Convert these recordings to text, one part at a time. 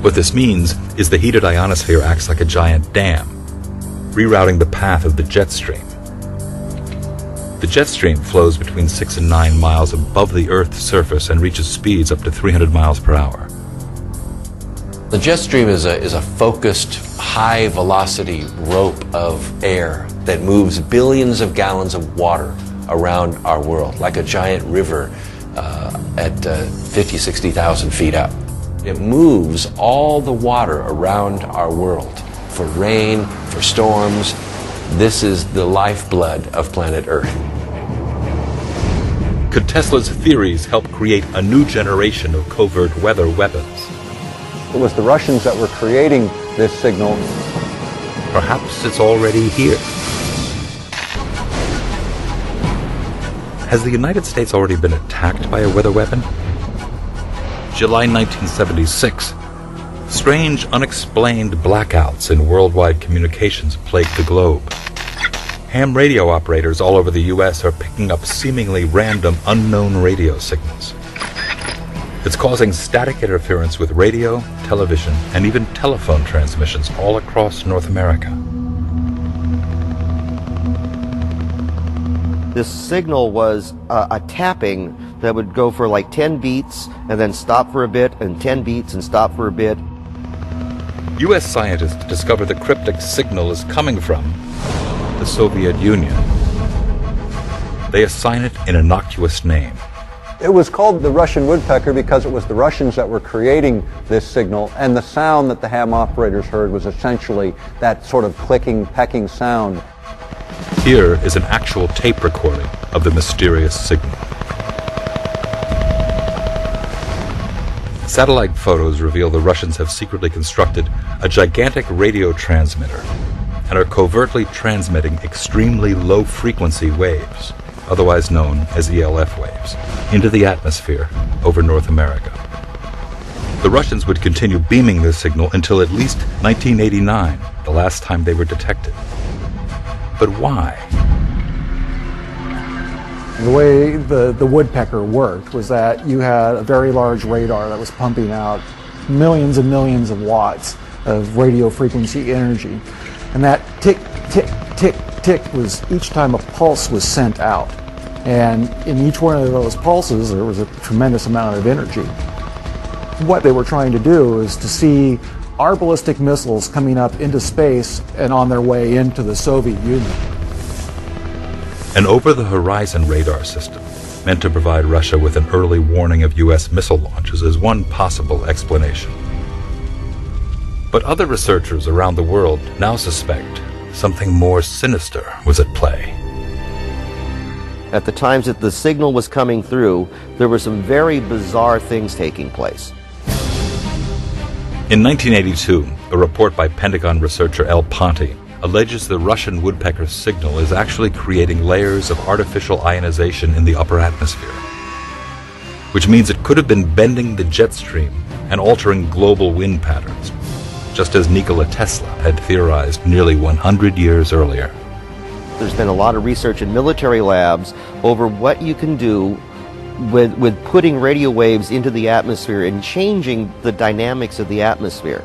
What this means is the heated ionosphere acts like a giant dam, rerouting the path of the jet stream. The jet stream flows between 6 and 9 miles above the Earth's surface and reaches speeds up to 300 miles per hour. The jet stream is a focused, high-velocity rope of air that moves billions of gallons of water around our world, like a giant river at 50, 60,000 feet up. It moves all the water around our world for rain, for storms. This is the lifeblood of planet Earth. Could Tesla's theories help create a new generation of covert weather weapons? It was the Russians that were creating this signal. Perhaps it's already here. Has the United States already been attacked by a weather weapon? July 1976. Strange, unexplained blackouts in worldwide communications plagued the globe. Ham radio operators all over the U.S. are picking up seemingly random, unknown radio signals. It's causing static interference with radio, television, and even telephone transmissions all across North America. This signal was a tapping that would go for like 10 beats and then stop for a bit, and 10 beats and stop for a bit. U.S. scientists discovered the cryptic signal is coming from the Soviet Union. They assign it an innocuous name. It was called the Russian woodpecker because it was the Russians that were creating this signal, and the sound that the ham operators heard was essentially that sort of clicking, pecking sound. Here is an actual tape recording of the mysterious signal. Satellite photos reveal the Russians have secretly constructed a gigantic radio transmitter and are covertly transmitting extremely low-frequency waves, otherwise known as ELF waves, into the atmosphere over North America. The Russians would continue beaming this signal until at least 1989, the last time they were detected. But why? The way the woodpecker worked was that you had a very large radar that was pumping out millions and millions of watts of radio frequency energy. And that tick, tick, tick, tick was each time a pulse was sent out. And in each one of those pulses, there was a tremendous amount of energy. What they were trying to do is to see our ballistic missiles coming up into space and on their way into the Soviet Union. An over-the-horizon radar system meant to provide Russia with an early warning of U.S. missile launches is one possible explanation. But other researchers around the world now suspect something more sinister was at play. At the times that the signal was coming through, there were some very bizarre things taking place. In 1982, a report by Pentagon researcher L. Ponte alleges the Russian woodpecker signal is actually creating layers of artificial ionization in the upper atmosphere, which means it could have been bending the jet stream and altering global wind patterns, just as Nikola Tesla had theorized nearly 100 years earlier. There's been a lot of research in military labs over what you can do with putting radio waves into the atmosphere and changing the dynamics of the atmosphere.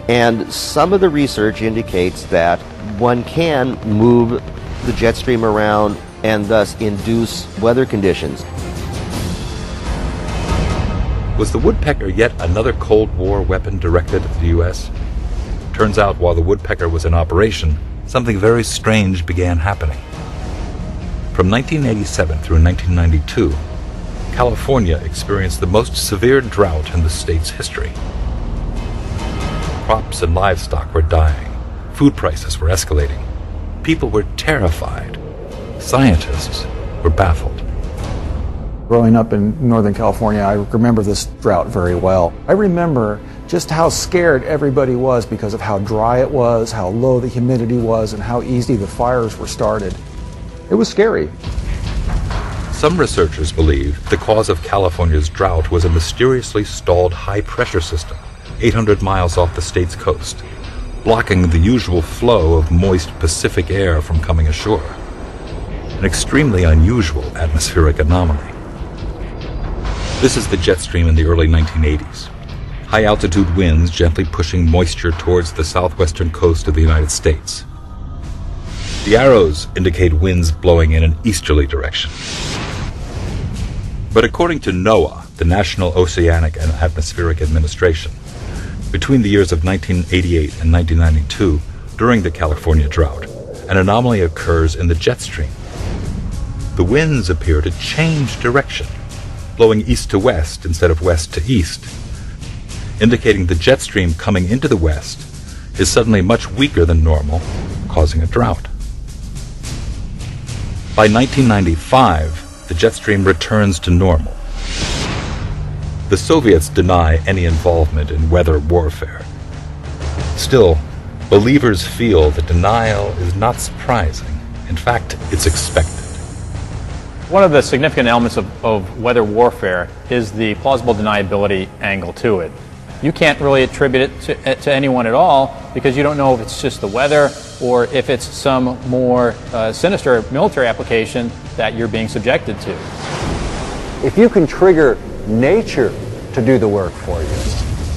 And some of the research indicates that one can move the jet stream around and thus induce weather conditions. Was the woodpecker yet another Cold War weapon directed at the U.S.? Turns out while the woodpecker was in operation, something very strange began happening. From 1987 through 1992, California experienced the most severe drought in the state's history. Crops and livestock were dying. Food prices were escalating. People were terrified. Scientists were baffled. Growing up in Northern California, I remember this drought very well. I remember just how scared everybody was because of how dry it was, how low the humidity was, and how easy the fires were started. It was scary. Some researchers believe the cause of California's drought was a mysteriously stalled high-pressure system 800 miles off the state's coast, blocking the usual flow of moist Pacific air from coming ashore. An extremely unusual atmospheric anomaly. This is the jet stream in the early 1980s. high-altitude winds gently pushing moisture towards the southwestern coast of the United States. The arrows indicate winds blowing in an easterly direction. But according to NOAA, the National Oceanic and Atmospheric Administration, between the years of 1988 and 1992, during the California drought, an anomaly occurs in the jet stream. The winds appear to change direction, blowing east to west instead of west to east, indicating the jet stream coming into the west is suddenly much weaker than normal, causing a drought. By 1995, the jet stream returns to normal. The Soviets deny any involvement in weather warfare. Still, believers feel that denial is not surprising. In fact, it's expected. One of the significant elements of weather warfare is the plausible deniability angle to it. You can't really attribute it to anyone at all because you don't know if it's just the weather or if it's some more sinister military application that you're being subjected to. If you can trigger nature to do the work for you,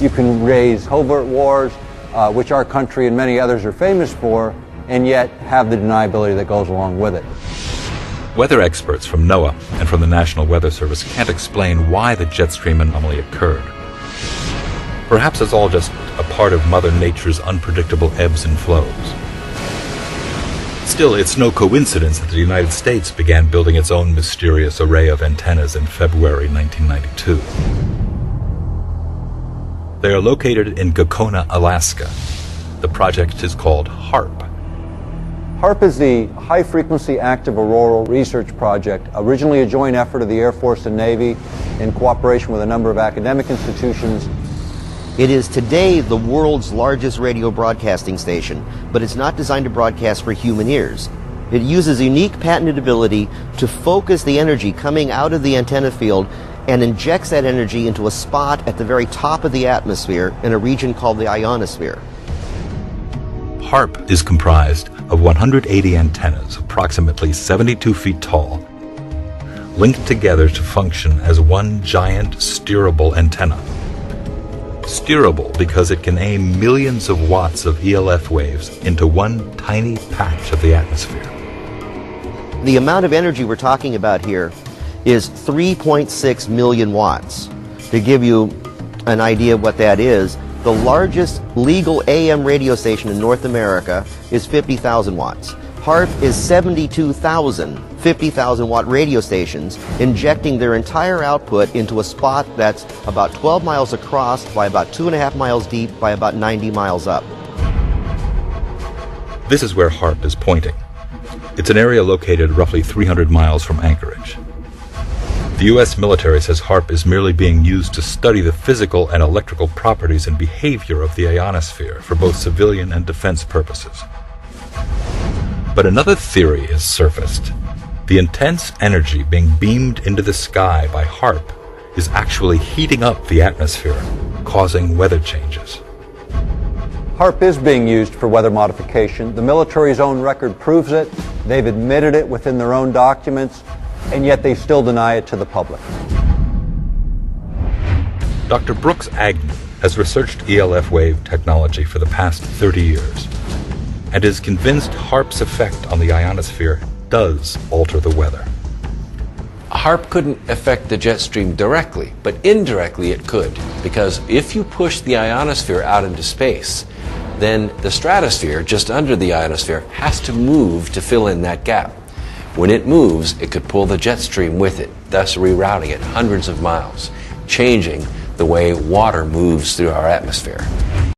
you can raise covert wars, which our country and many others are famous for, and yet have the deniability that goes along with it. Weather experts from NOAA and from the National Weather Service can't explain why the jet stream anomaly occurred. Perhaps it's all just a part of Mother Nature's unpredictable ebbs and flows. Still, it's no coincidence that the United States began building its own mysterious array of antennas in February 1992. They are located in Gakona, Alaska. The project is called HAARP. HAARP is the High Frequency Active Auroral Research Project, originally a joint effort of the Air Force and Navy in cooperation with a number of academic institutions. It is today the world's largest radio broadcasting station, but it's not designed to broadcast for human ears. It uses a unique patented ability to focus the energy coming out of the antenna field and injects that energy into a spot at the very top of the atmosphere in a region called the ionosphere. HAARP is comprised of 180 antennas, approximately 72 feet tall, linked together to function as one giant steerable antenna. Steerable because it can aim millions of watts of ELF waves into one tiny patch of the atmosphere. The amount of energy we're talking about here is 3.6 million watts. To give you an idea of what that is, the largest legal AM radio station in North America is 50,000 watts. HAARP is 72,000 50,000 watt radio stations injecting their entire output into a spot that's about 12 miles across by about 2.5 miles deep by about 90 miles up. This is where HAARP is pointing. It's an area located roughly 300 miles from Anchorage. The U.S. military says HAARP is merely being used to study the physical and electrical properties and behavior of the ionosphere for both civilian and defense purposes. But another theory is surfaced. The intense energy being beamed into the sky by HAARP is actually heating up the atmosphere, causing weather changes. HAARP is being used for weather modification. The military's own record proves it. They've admitted it within their own documents, and yet they still deny it to the public. Dr. Brooks Agnew has researched ELF wave technology for the past 30 years and is convinced HAARP's effect on the ionosphere does alter the weather. HAARP couldn't affect the jet stream directly, but indirectly it could, because if you push the ionosphere out into space, then the stratosphere just under the ionosphere has to move to fill in that gap. When it moves, it could pull the jet stream with it, thus rerouting it hundreds of miles, changing the way water moves through our atmosphere.